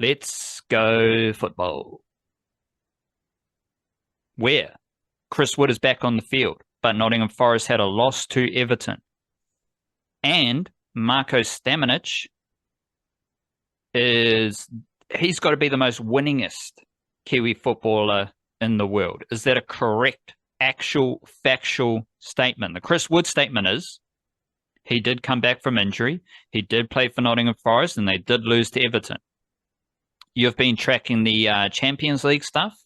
Let's go football. Where? Chris Wood is back on the field, but Nottingham Forest had a loss to Everton. And Marko Stamenic he's got to be the most winningest Kiwi footballer in the world. Is that a correct, actual, factual statement? The Chris Wood statement is he did come back from injury. He did play for Nottingham Forest, and they did lose to Everton. You've been tracking the Champions League stuff,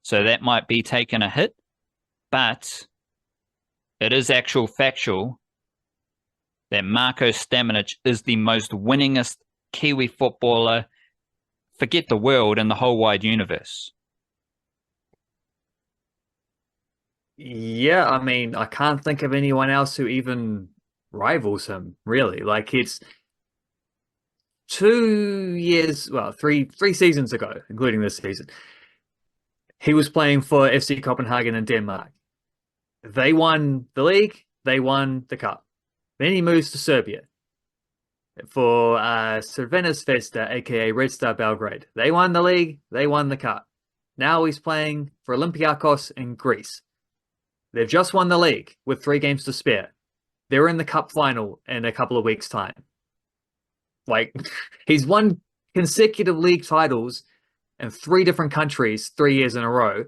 so that might be taking a hit, but it is actual factual that Marko Stamenic is the most winningest Kiwi footballer, forget the world, and the whole wide universe. Yeah, I mean, I can't think of anyone else who even rivals him, really. Like it's 2 years, well, three seasons ago, including this season, he was playing for FC Copenhagen in Denmark. They won the league, they won the cup. Then he moves to Serbia for Crvena Zvezda, aka Red Star Belgrade. They won the league, they won the cup. Now he's playing for Olympiacos in Greece. They've just won the league with 3 games to spare. They're in the cup final in a couple of weeks' time. Like, he's won consecutive league titles in 3 different countries 3 years in a row.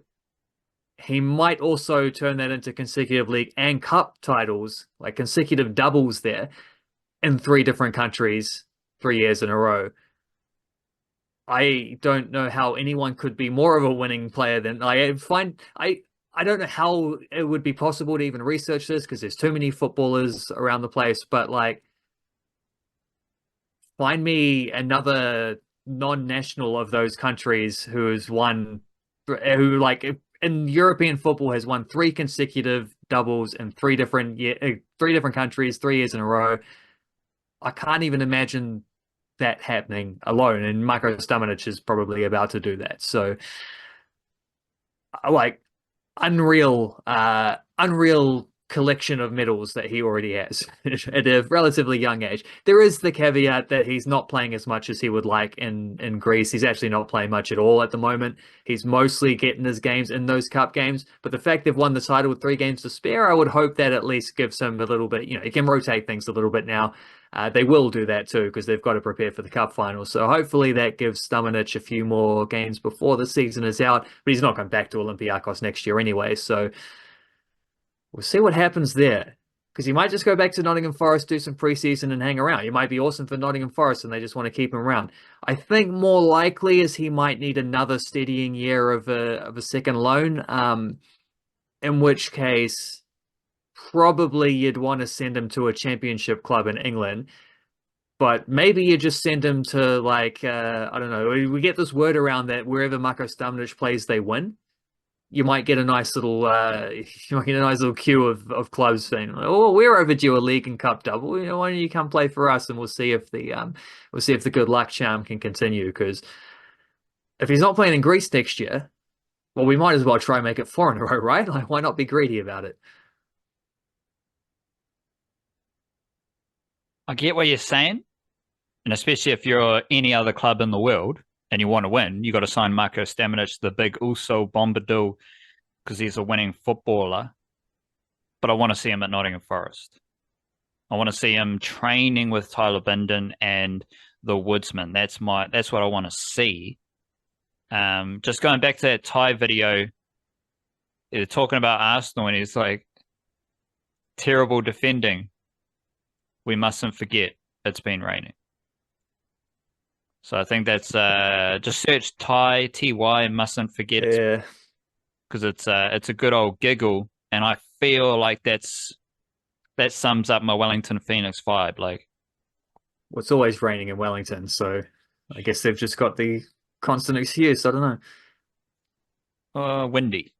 He might also turn that into consecutive league and cup titles, like consecutive doubles there in 3 different countries 3 years in a row. I don't know how anyone could be more of a winning player than I don't know how it would be possible to even research this because there's too many footballers around the place, but like find me another non-national of those countries who like in European football has won 3 consecutive doubles in 3 different countries 3 years in a row. I can't even imagine that happening alone, and Marko Stamenic is probably about to do that. So, like, unreal collection of medals that he already has at a relatively young age. There is the caveat that he's not playing as much as he would like in Greece. He's actually not playing much at all at the moment. He's mostly getting his games in those cup games. But the fact they've won the title with 3 games to spare, I would hope that at least gives him a little bit, he can rotate things a little bit now. They will do that too because they've got to prepare for the cup final. So hopefully that gives Stamenic a few more games before the season is out. But he's not going back to Olympiacos next year anyway. So we'll see what happens there. Because he might just go back to Nottingham Forest, do some preseason and hang around. He might be awesome for Nottingham Forest and they just want to keep him around. I think more likely is he might need another steadying year of a second loan. In which case probably you'd want to send him to a championship club in England. But maybe you just send him to like I don't know. We get this word around that wherever Marko Stamenic plays, they win. You might get a nice little queue of clubs saying, "Oh, we're overdue a league and cup double. Why don't you come play for us?" And we'll see if the good luck charm can continue. Because if he's not playing in Greece next year, well, we might as well try and make it 4 in a row, right? Like, why not be greedy about it? I get what you're saying, and especially if you're any other club in the world and you want to win, you got to sign Marko Stamenic, the big Uso Bombadil, because he's a winning footballer. But I want to see him at Nottingham Forest. I want to see him training with Tyler Bindon and the Woodsman. That's what I want to see. Just going back to that Thai video, they're talking about Arsenal, and he's like, terrible defending. We mustn't forget it's been raining. So I think that's just search Thai TY mustn't forget it Yeah. because it's a good old giggle, and I feel like that sums up my Wellington Phoenix vibe. Like, Well, it's always raining in Wellington, so I guess they've just got the constant excuse. I don't know. windy.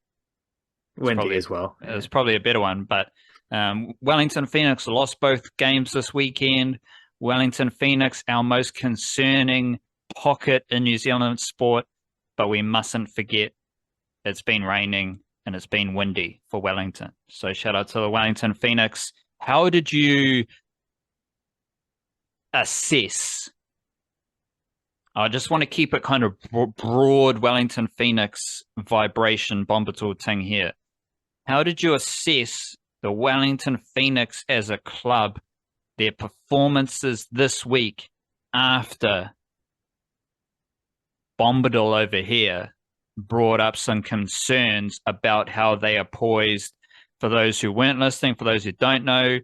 Windy as well. It's probably a better one, but Wellington Phoenix lost both games this weekend. Wellington Phoenix, our most concerning pocket in New Zealand sport, but we mustn't forget it's been raining and it's been windy for Wellington. So shout out to the Wellington Phoenix. How did you assess? I just want to keep it kind of broad Wellington Phoenix vibration Bombadil thing here. How did you assess the Wellington Phoenix as a club, their performances this week after Bombadil over here brought up some concerns about how they are poised? For those who weren't listening, for those who don't know,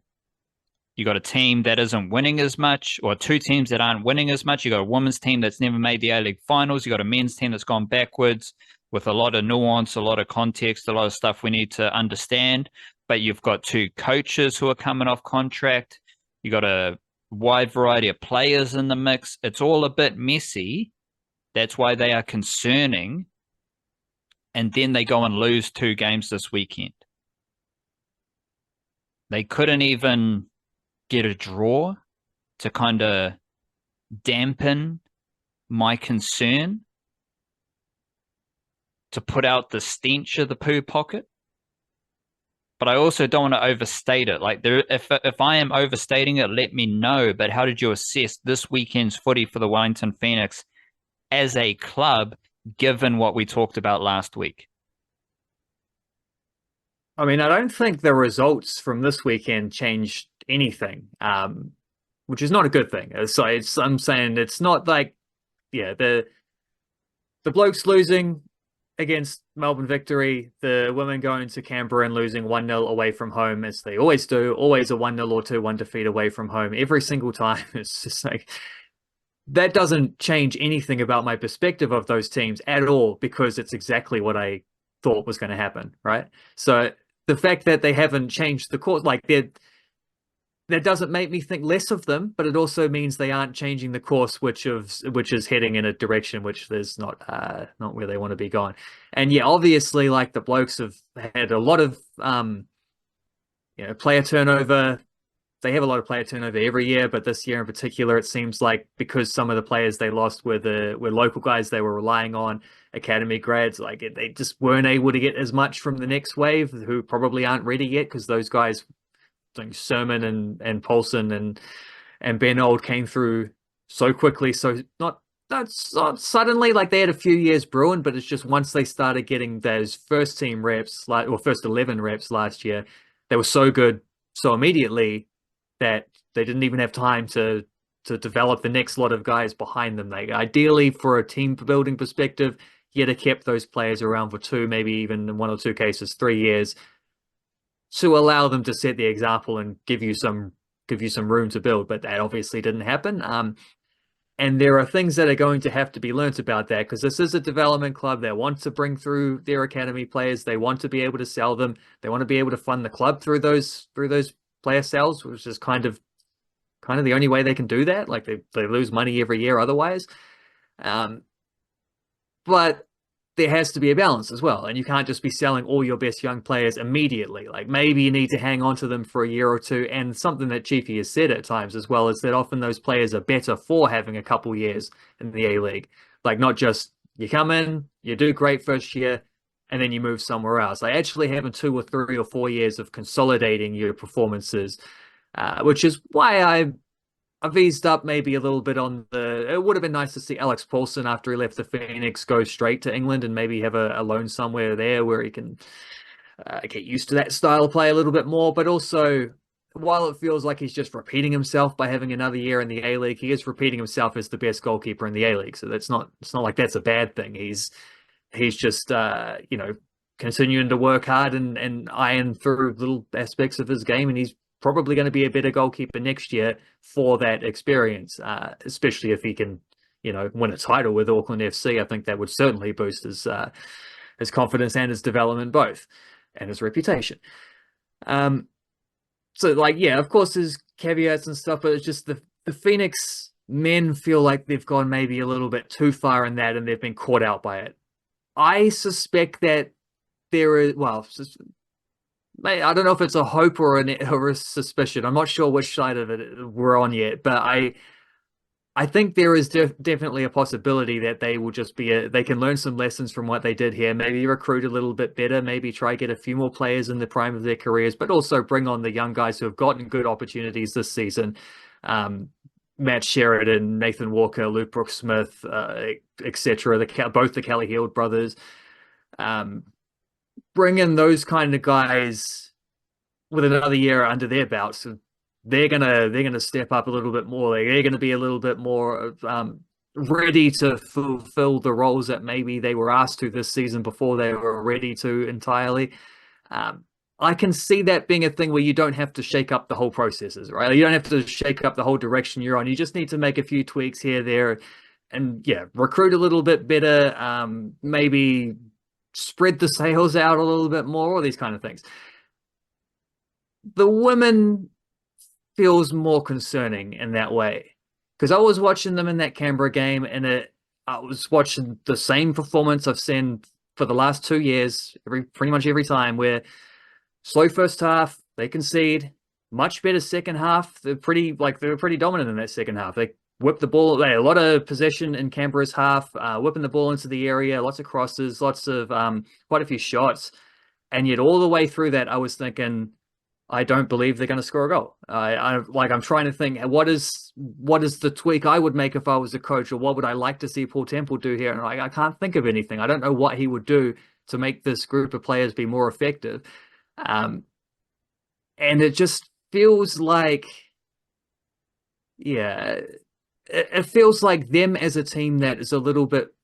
you got a team that isn't winning as much, or two teams that aren't winning as much. You got a women's team that's never made the A-League finals. You got a men's team that's gone backwards with a lot of nuance, a lot of context, a lot of stuff we need to understand. But you've got two coaches who are coming off contract. You got a wide variety of players in the mix. It's all a bit messy. That's why they are concerning. And then they go and lose 2 games this weekend. They couldn't even get a draw to kind of dampen my concern, to put out the stench of the poo pocket. But I also don't want to overstate it. Like, if I am overstating it, let me know. But how did you assess this weekend's footy for the Wellington Phoenix as a club, given what we talked about last week? I mean, I don't think the results from this weekend changed anything, which is not a good thing. I'm saying it's not like, yeah, the blokes losing against Melbourne Victory, the women going to Canberra and losing 1-0 away from home, as they always do, always a 1-0 or 2-1 defeat away from home every single time. It's just like, that doesn't change anything about my perspective of those teams at all, because it's exactly what I thought was going to happen, right? So the fact that they haven't changed the course, like, that doesn't make me think less of them, but it also means they aren't changing the course, which is heading in a direction which there's not where they want to be going. And yeah, obviously, like, the blokes have had a lot of player turnover. They have a lot of player turnover every year, but this year in particular, it seems like, because some of the players they lost were local guys they were relying on, academy grads, like, they just weren't able to get as much from the next wave, who probably aren't ready yet, because those guys, like Sermon and Paulson and Ben Old, came through so quickly. So not suddenly, like, they had a few years brewing, but it's just once they started getting those first team reps, or first 11 reps last year, they were so good so immediately that they didn't even have time to develop the next lot of guys behind them. They ideally, for a team building perspective, you'd have kept those players around for 2, maybe even in 1 or 2 cases 3 years, to allow them to set the example and give you some room to build. But that obviously didn't happen. And there are things that are going to have to be learnt about that, because this is a development club that wants to bring through their academy players. They want to be able to sell them. They want to be able to fund the club through those player sales, which is kind of the only way they can do that. Like, they lose money every year otherwise. But there has to be a balance as well, and you can't just be selling all your best young players immediately. Like, maybe you need to hang on to them for a year or two. And something that Chiefy has said at times as well is that often those players are better for having a couple years in the A-League. Like, not just you come in, you do great first year, and then you move somewhere else. Like, actually having 2 or 3 or 4 years of consolidating your performances, which is why I've eased up maybe a little bit on it would have been nice to see Alex Paulson, after he left the Phoenix, go straight to England and maybe have a loan somewhere there where he can get used to that style of play a little bit more. But also, while it feels like he's just repeating himself by having another year in the A-League, he is repeating himself as the best goalkeeper in the A-League. So it's not like that's a bad thing. He's just continuing to work hard and iron through little aspects of his game, and he's probably going to be a better goalkeeper next year for that experience, especially if he can, win a title with Auckland FC. I think that would certainly boost his confidence and his development both, and his reputation. So, like, yeah, of course there's caveats and stuff, but it's just the Phoenix men feel like they've gone maybe a little bit too far in that, and they've been caught out by it. I suspect that there is, well, I don't know if it's a hope or a suspicion. I'm not sure which side of it we're on yet, but I think there is definitely a possibility that they will just they can learn some lessons from what they did here. Maybe recruit a little bit better, maybe try get a few more players in the prime of their careers, but also bring on the young guys who have gotten good opportunities this season. Matt Sheridan, Nathan Walker, Luke Brooks-Smith, etc. Both the Kelly Heald brothers. Um, bring in those kind of guys with another year under their belts. So they're gonna step up a little bit more. They're gonna be a little bit more ready to fulfill the roles that maybe they were asked to this season before they were ready to entirely. Um, I can see that being a thing where you don't have to shake up the whole processes, right? You don't have to shake up the whole direction you're on. You just need to make a few tweaks here, there, and yeah, recruit a little bit better. Maybe spread the sails out a little bit more, all these kind of things. The women feels more concerning in that way because I was watching them in that Canberra game, and I was watching the same performance I've seen for the last 2 years, pretty much every time, where slow first half, they concede, much better second half. They're pretty dominant in that second half. They whip the ball. They had a lot of possession in Canberra's half, whipping the ball into the area, lots of crosses, lots of quite a few shots, and yet all the way through that, I was thinking, I don't believe they're going to score a goal. I'm trying to think, what is the tweak I would make if I was a coach, or what would I like to see Paul Temple do here? And I can't think of anything. I don't know what he would do to make this group of players be more effective. And it just feels like, yeah, it feels like them as a team that is a little bit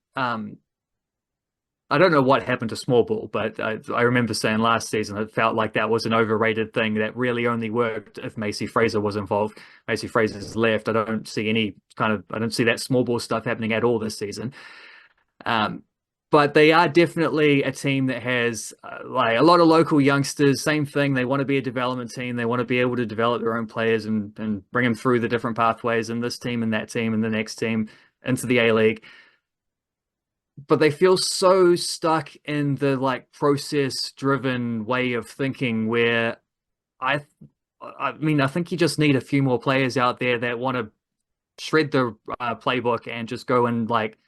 I don't know what happened to small ball, but I remember saying last season it felt like that was an overrated thing that really only worked if Macy Fraser was involved. Macy Fraser's left. I don't see that small ball stuff happening at all this season. But they are definitely a team that has like a lot of local youngsters. Same thing. They want to be a development team. They want to be able to develop their own players and bring them through the different pathways in this team and that team and the next team into the A-League. But they feel so stuck in the like process-driven way of thinking where I think you just need a few more players out there that want to shred the playbook and just go and like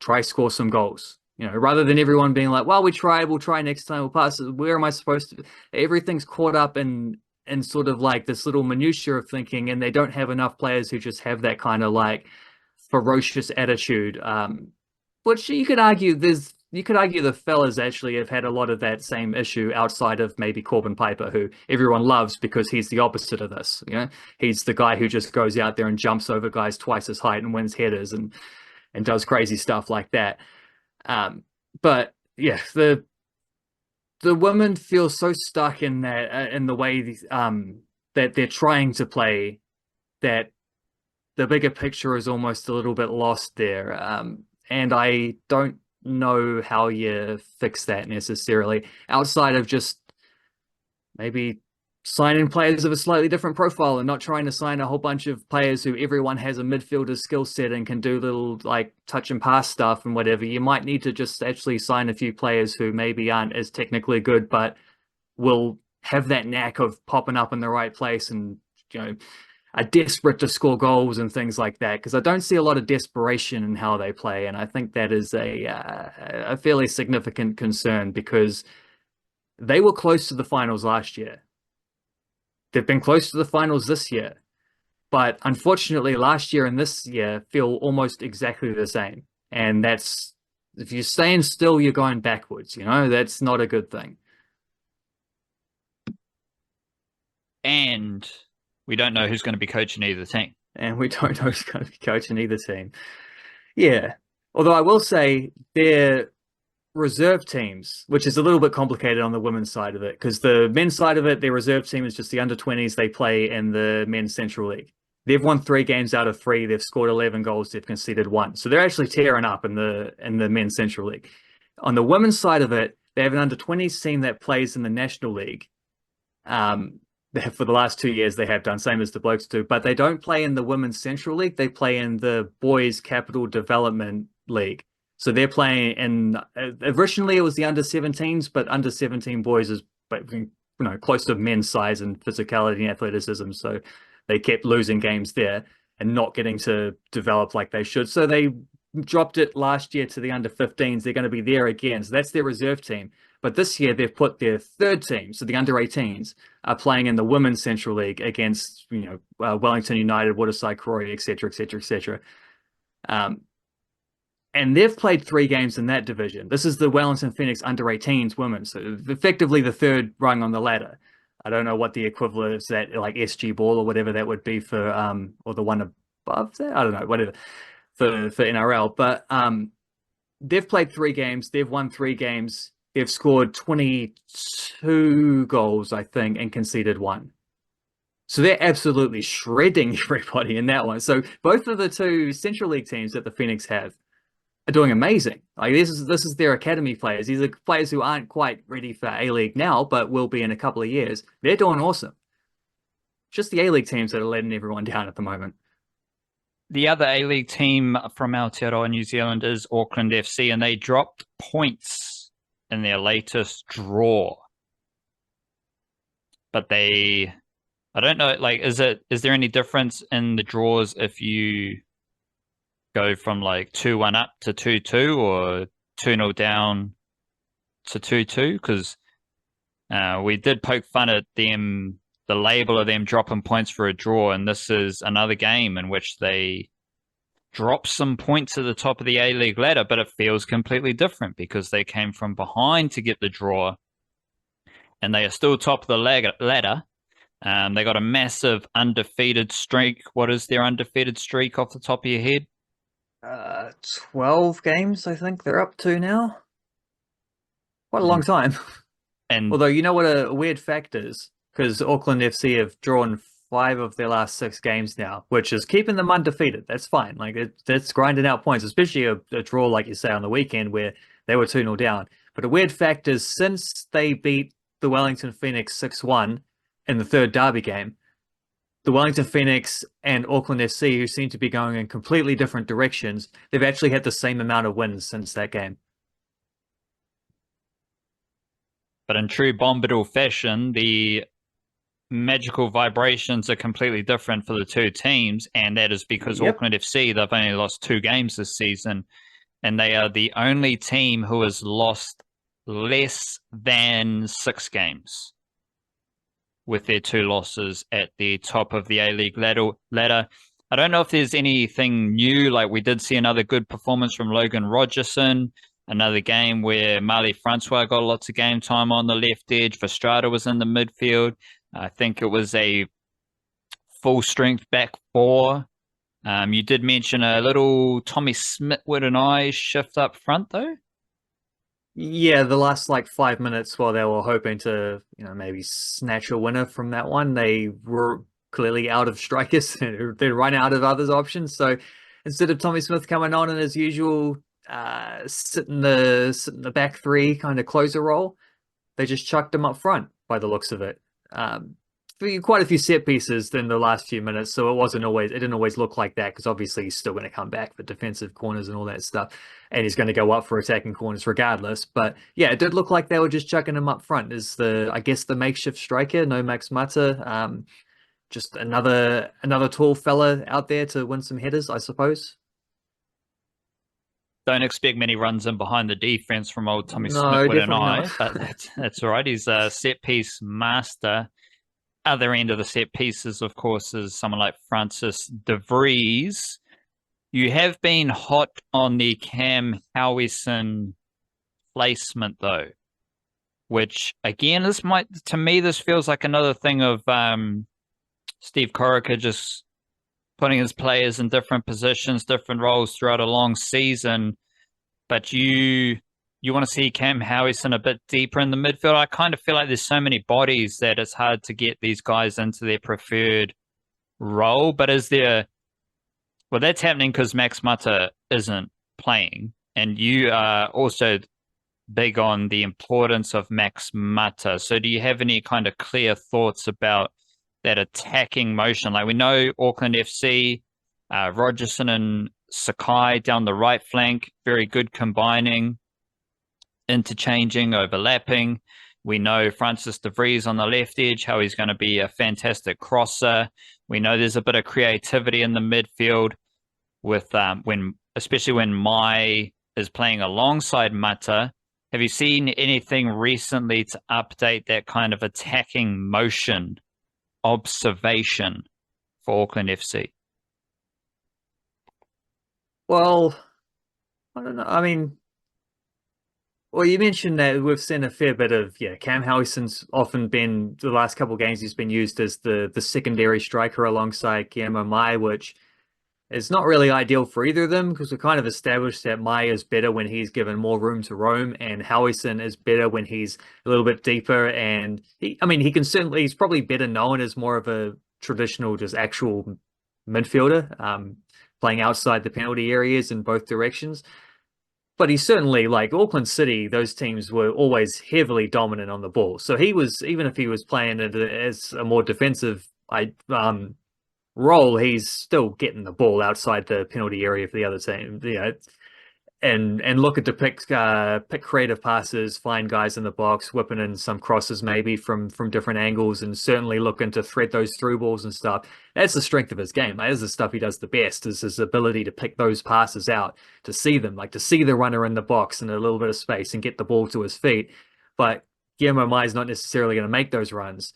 try score some goals. Rather than everyone being like, well, we'll try next time, we'll pass. Where am I supposed to? Everything's caught up in sort of like this little minutiae of thinking, and they don't have enough players who just have that kind of like ferocious attitude. Which you could argue the fellas actually have had a lot of that same issue outside of maybe Corbin Piper, who everyone loves because he's the opposite of this. He's the guy who just goes out there and jumps over guys twice his height and wins headers and does crazy stuff like that. But yeah, the women feel so stuck in that in the way that they're trying to play, that the bigger picture is almost a little bit lost there. And I don't know how you fix that necessarily, outside of just maybe signing players of a slightly different profile and not trying to sign a whole bunch of players who everyone has a midfielder's skill set and can do little like touch and pass stuff and whatever. You might need to just actually sign a few players who maybe aren't as technically good, but will have that knack of popping up in the right place and, are desperate to score goals and things like that, because I don't see a lot of desperation in how they play, and I think that is a fairly significant concern because they were close to the finals last year. They've been close to the finals this year, but unfortunately last year and this year feel almost exactly the same, and that's, if you're staying still, you're going backwards. That's not a good thing. And we don't know who's going to be coaching either team. And we don't know who's going to be coaching either team. Yeah. Although I will say their reserve teams, which is a little bit complicated on the women's side of it, because the men's side of it, their reserve team is just the under-20s they play in the men's Central League. They've won 3 games out of 3. They've scored 11 goals. They've conceded 1. So they're actually tearing up in the men's Central League. On the women's side of it, they have an under-20s team that plays in the National League. For the last 2 years, they have done, same as the blokes do, but they don't play in the Women's Central League. They play in the Boys Capital Development League. So they're playing in, originally it was the under-17s, but under-17 boys is close to men's size and physicality and athleticism. So they kept losing games there and not getting to develop like they should. So they dropped it last year to the under 15s. They're going to be there again. So that's their reserve team. But this year they've put their third team, so the under 18s, are playing in the Women's Central League against, Wellington United, Waterside Croydon, etc., etc., etc. And they've played 3 games in that division. This is the Wellington Phoenix under 18s women, so effectively the third rung on the ladder. I don't know what the equivalent is, that like SG Ball or whatever that would be for or the one above that. I don't know, whatever for NRL. But they've played 3 games. They've won 3 games. They've scored 22 goals, I think, and conceded 1. So they're absolutely shredding everybody in that one. So both of the 2 Central League teams that the Phoenix have are doing amazing. Like this is their academy players. These are players who aren't quite ready for A-League now, but will be in a couple of years. They're doing awesome. Just the A-League teams that are letting everyone down at the moment. The other A-League team from Aotearoa, New Zealand, is Auckland FC, and they dropped points in their latest draw. But I don't know, like, is there any difference in the draws if you go from like 2-1 up to 2-2 or 2-0 down to 2-2? Because we did poke fun at them, the label of them dropping points for a draw, and this is another game in which they drop some points at the top of the A-League ladder, but it feels completely different because they came from behind to get the draw, and they are still top of the ladder. They got a massive undefeated streak. What is their undefeated streak off the top of your head? 12 games, I think they're up to now. Quite a long time. And although, you know what a weird fact is? Because Auckland FC have drawn 5 of their last 6 games now, which is keeping them undefeated. That's fine. Like that's grinding out points, especially a draw, like you say, on the weekend where they were 2-0 down. But a weird fact is, since they beat the Wellington Phoenix 6-1 in the third derby game, the Wellington Phoenix and Auckland FC, who seem to be going in completely different directions, they've actually had the same amount of wins since that game. But in true Bombadil fashion, the magical vibrations are completely different for the 2 teams, and that is because Auckland FC, they've only lost 2 games this season, and they are the only team who has lost less than 6 games with their 2 losses at the top of the A-League ladder. I don't know if there's anything new. Like, we did see another good performance from Logan Rogerson, another game where Marley Francois got lots of game time on the left edge. Verstrada was in the midfield. I think it was a full-strength back 4. You did mention a little Tommy Smithwood and I shift up front, though. Yeah, the last like 5 minutes while they were hoping to, maybe snatch a winner from that one, they were clearly out of strikers. They'd run out of others options. So instead of Tommy Smith coming on in his usual sit in the back 3 kind of closer role, they just chucked him up front by the looks of it. Quite a few set pieces in the last few minutes, so it didn't always look like that, because obviously he's still going to come back for defensive corners and all that stuff, and he's going to go up for attacking corners regardless. But yeah, it did look like they were just chucking him up front as I guess the makeshift striker, no Max Mata, just another tall fella out there to win some headers, I suppose. Don't expect many runs in behind the defense from old Tommy Smithwood and I, but that's all right. He's a set piece master. Other end of the set pieces, of course, is someone like Francis de Vries. You have been hot on the Cam Howison placement, though, which again, to me, this feels like another thing of Steve Corica just putting his players in different positions, different roles throughout a long season. But you want to see Cam Howison a bit deeper in the midfield. I kind of feel like there's so many bodies that it's hard to get these guys into their preferred role. But well, that's happening because Max Mata isn't playing. And you are also big on the importance of Max Mata. So do you have any kind of clear thoughts about that attacking motion? Like, we know Auckland FC, Rogerson and Sakai down the right flank, very good combining, interchanging, overlapping. We know Francis de Vries on the left edge, how he's going to be a fantastic crosser. We know there's a bit of creativity in the midfield with when especially when Mai is playing alongside Mata. Have you seen anything recently to update that kind of attacking motion observation for Auckland FC? Well, I don't know. I mean, well, you mentioned that we've seen a fair bit of, yeah, Cam Howison's often been, the last couple of games, he's been used as the secondary striker alongside Guillermo Mai, which is not really ideal for either of them because we kind of established that Mai is better when he's given more room to roam, and Howison is better when he's a little bit deeper. And I mean, he's probably better known as more of a traditional, just actual midfielder, playing outside the penalty areas in both directions. But he's certainly, like Auckland City, those teams were always heavily dominant on the ball. So he was, even if he was playing it as a more defensive role, he's still getting the ball outside the penalty area for the other team. And looking to pick creative passes, find guys in the box, whipping in some crosses maybe from different angles, and certainly looking to thread those through balls and stuff. That's the strength of his game. That is the stuff he does the best, is his ability to pick those passes out, to see them, like to see the runner in the box in a little bit of space and get the ball to his feet. But Guillermo Mai is not necessarily going to make those runs.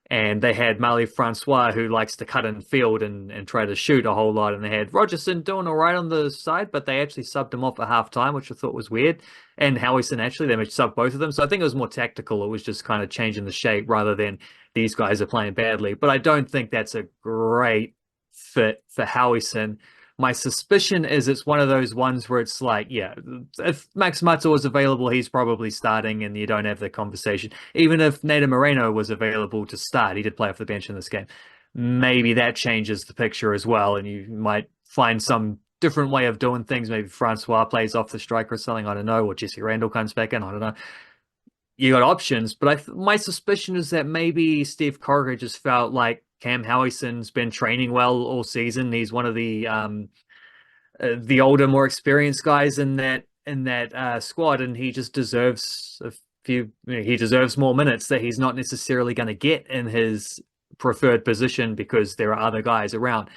And they had Mali Francois, who likes to cut in field and try to shoot a whole lot. And they had Rogerson doing all right on the side, but they actually subbed him off at halftime, which I thought was weird. And Howison, actually, they subbed both of them. So I think it was more tactical. It was just kind of changing the shape rather than these guys are playing badly. But I don't think that's a great fit for Howison. My suspicion is it's one of those ones where it's like, yeah, if Max Mata was available, he's probably starting and you don't have the conversation. Even if Nader Moreno was available to start, he did play off the bench in this game. Maybe that changes the picture as well, and you might find some different way of doing things. Maybe Francois plays off the striker or something, I don't know, or Jesse Randall comes back in, I don't know. You got options, but my suspicion is that maybe Steve Corica just felt like Cam Howison's been training well all season. He's one of the older, more experienced guys in that squad, and he just deserves he deserves more minutes that he's not necessarily going to get in his preferred position because there are other guys around.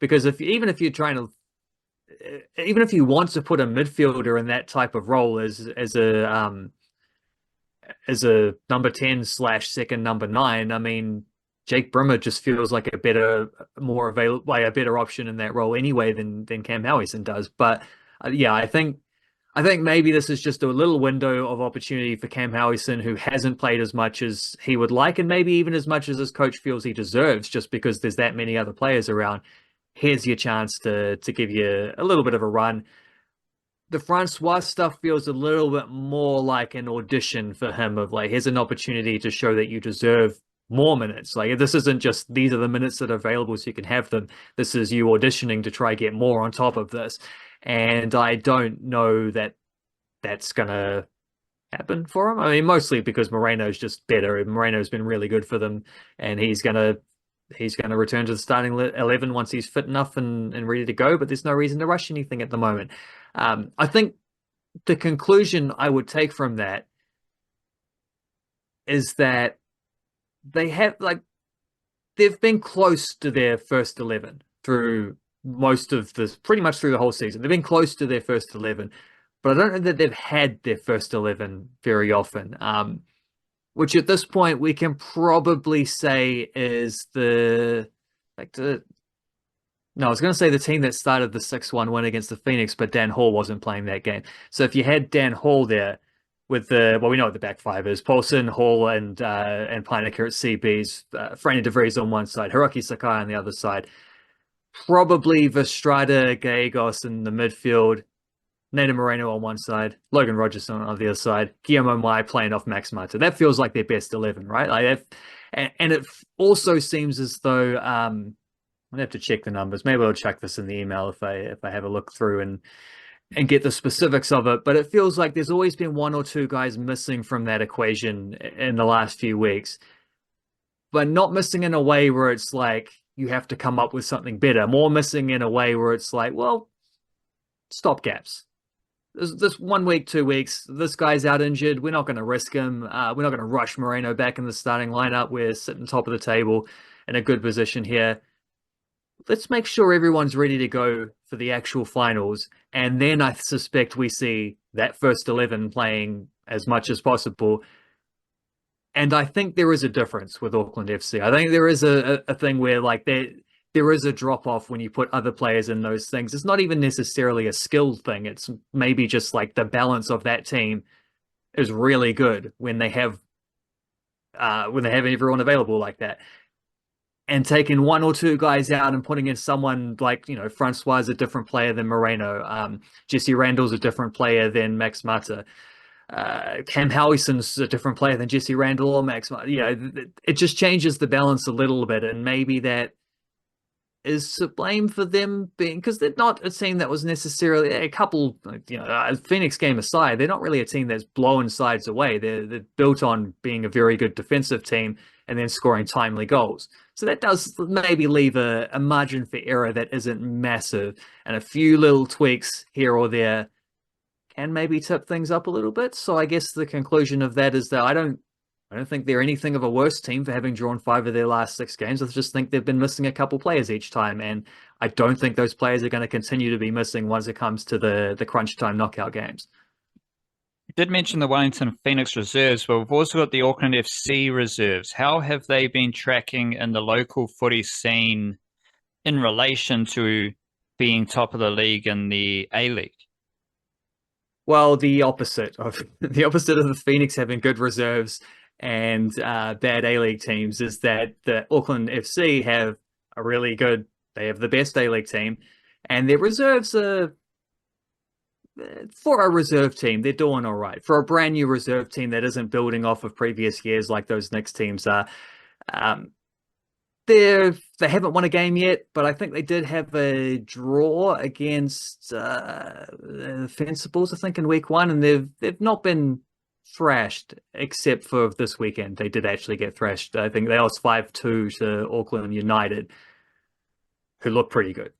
Because even if you want to put a midfielder in that type of role as a number 10 / second number 9, I mean, Jake Brimmer just feels like a better option in that role anyway than Cam Howison does. But yeah, I think maybe this is just a little window of opportunity for Cam Howison, who hasn't played as much as he would like, and maybe even as much as his coach feels he deserves, just because there's that many other players around. Here's your chance to give you a little bit of a run. The Francois stuff feels a little bit more like an audition for him, of like, here's an opportunity to show that you deserve more minutes. Like, this isn't just these are the minutes that are available so you can have them. This is you auditioning to try get more on top of this. And I don't know that that's going to happen for him. I mean, mostly because Moreno's just better. Moreno's been really good for them, and he's going to return to the starting 11 once he's fit enough and ready to go, but there's no reason to rush anything at the moment. I think the conclusion I would take from that is that they've been close to their first 11 through pretty much through the whole season. They've been close to their first 11, but I don't know that they've had their first 11 very often. Which at this point we can probably say is I was going to say the team that started the 6-1 win against the Phoenix, but Dan Hall wasn't playing that game. So if you had Dan Hall there with we know what the back five is: Paulson, Hall, and Peinecker at CBs, Franny de Vries on one side, Hiroki Sakai on the other side, probably Vestrada, Gallegos in the midfield, Nader Moreno on one side, Logan Rogerson on the other side, Guillermo Mai playing off Max Mata. That feels like their best 11, right? And it also seems as though I'd have to check the numbers. Maybe I'll check this in the email if I have a look through and get the specifics of it. But it feels like there's always been one or two guys missing from that equation in the last few weeks, but not missing in a way where it's like you have to come up with something better. More missing in a way where it's like, well, stop gaps. This 1 week, 2 weeks, this guy's out injured. We're not going to risk him. We're not going to rush Moreno back in the starting lineup. We're sitting top of the table in a good position here. let's make sure everyone's ready to go for the actual finals. And then I suspect we see that first 11 playing as much as possible. And I think there is a difference with Auckland FC. I think there is a thing where like there is a drop off when you put other players in those things. It's not even necessarily a skill thing. It's maybe just like the balance of that team is really good when they have everyone available like that. And taking one or two guys out and putting in someone like, Francois is a different player than Moreno. Jesse Randall's a different player than Max Mata. Cam Howison's a different player than Jesse Randall or Max Mata. It just changes the balance a little bit. And maybe that is to blame for them being, because they're not a team that was necessarily a couple, Phoenix game aside, they're not really a team that's blowing sides away. They're built on being a very good defensive team and then scoring timely goals. So that does maybe leave a margin for error that isn't massive, and a few little tweaks here or there can maybe tip things up a little bit. So I guess the conclusion of that is that I don't think they're anything of a worse team for having drawn 5 of their last 6 games. I just think they've been missing a couple players each time, and I don't think those players are going to continue to be missing once it comes to the crunch time knockout games. You did mention the Wellington Phoenix reserves, but we've also got the Auckland FC reserves. How have they been tracking in the local footy scene in relation to being top of the league in the A-League? Well, the opposite of the Phoenix having good reserves and bad A-League teams is that the Auckland FC have they have the best A-League team, and their reserves are, for a reserve team, they're doing all right. For a brand new reserve team that isn't building off of previous years like those next teams are, they haven't won a game yet, but I think they did have a draw against Fencibles, I think, in week 1, and they've not been thrashed except for this weekend. They did actually get thrashed. I think they lost 5-2 to Auckland United, who looked pretty good.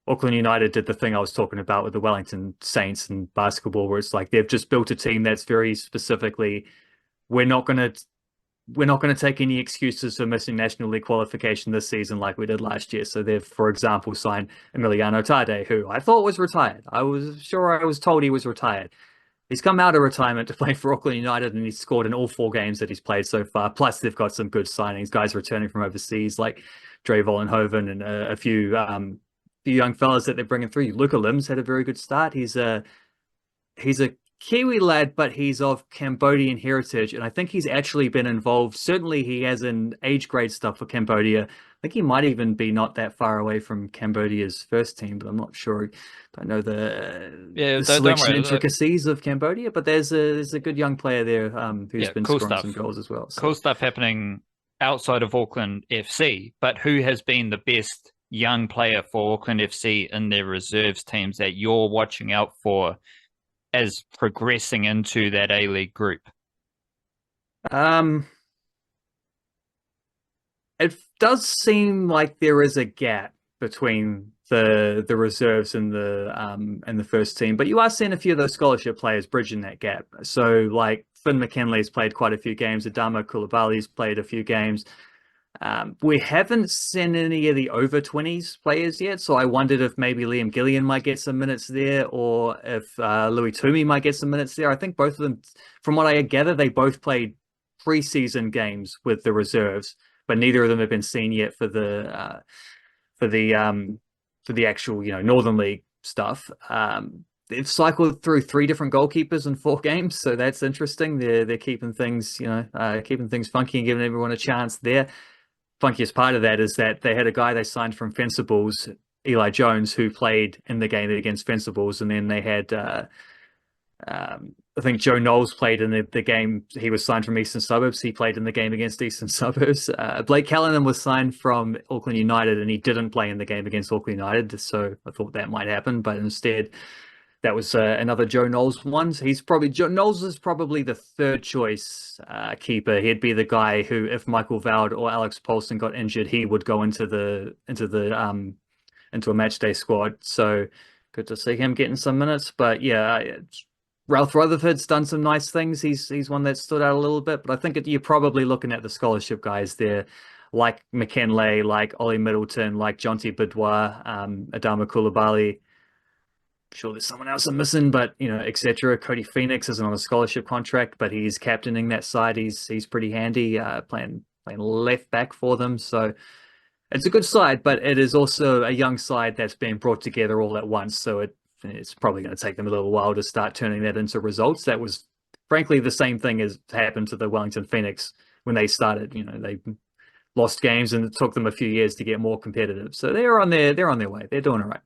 Auckland United did the thing I was talking about with the Wellington Saints and basketball, where it's like they've just built a team that's very specifically, we're not going to take any excuses for missing National League qualification this season like we did last year. So they've, for example, signed Emiliano Tade, who I thought was retired. I was told he was retired. He's come out of retirement to play for Auckland United, and he's scored in all 4 games that he's played so far. Plus, they've got some good signings, guys returning from overseas like Dre Vollenhoven and a few young fellas that they're bringing through. Luca Lim's had a very good start. He's a Kiwi lad, but he's of Cambodian heritage, and I think he's actually been involved. Certainly, he has an age grade stuff for Cambodia. I think he might even be not that far away from Cambodia's first team, but I'm not sure. I don't know the selection intricacies of Cambodia, but there's a good young player there who's been scoring some goals as well. So. Cool stuff happening outside of Auckland FC, but who has been the best young player for Auckland FC in their reserves teams that you're watching out for as progressing into that A-League group? It does seem like there is a gap between the reserves and the first team, but you are seeing a few of those scholarship players bridging that gap. So like Finn McKinley's played quite a few games, Adamo Koulibaly's played a few games. We haven't seen any of the over 20s players yet, so I wondered if maybe Liam Gillian might get some minutes there, or if Louis Toomey might get some minutes there. I think both of them, from what I gather, they both played preseason games with the reserves, but neither of them have been seen yet for the actual Northern League stuff. They've cycled through 3 different goalkeepers in 4 games, so that's interesting. They're keeping things keeping things funky and giving everyone a chance there. Funkiest part of that is that they had a guy they signed from Fencibles, Eli Jones, who played in the game against Fencibles, and then they had I think Joe Knowles played in the game. He was signed from Eastern Suburbs. He played in the game against Eastern Suburbs. Blake Callanan was signed from Auckland United, and he didn't play in the game against Auckland United, so I thought that might happen, but instead that was another Joe Knowles one. Knowles is probably the 3rd choice keeper. He'd be the guy who, if Michael Vowd or Alex Paulson got injured, he would go into a match day squad. So good to see him getting some minutes. But yeah, Ralph Rutherford's done some nice things. He's one that stood out a little bit. But I think you're probably looking at the scholarship guys there. like McKinlay, like Ollie Middleton, like Jonty Bidwa, Adama Koulibaly. Sure, there's someone else I'm missing, but etc. Cody Phoenix isn't on a scholarship contract, but he's captaining that side. He's pretty handy, playing left back for them. So it's a good side, but it is also a young side that's being brought together all at once. So it's probably going to take them a little while to start turning that into results. That was frankly the same thing as happened to the Wellington Phoenix when they started. They lost games and it took them a few years to get more competitive. So they're on their way. They're doing all right.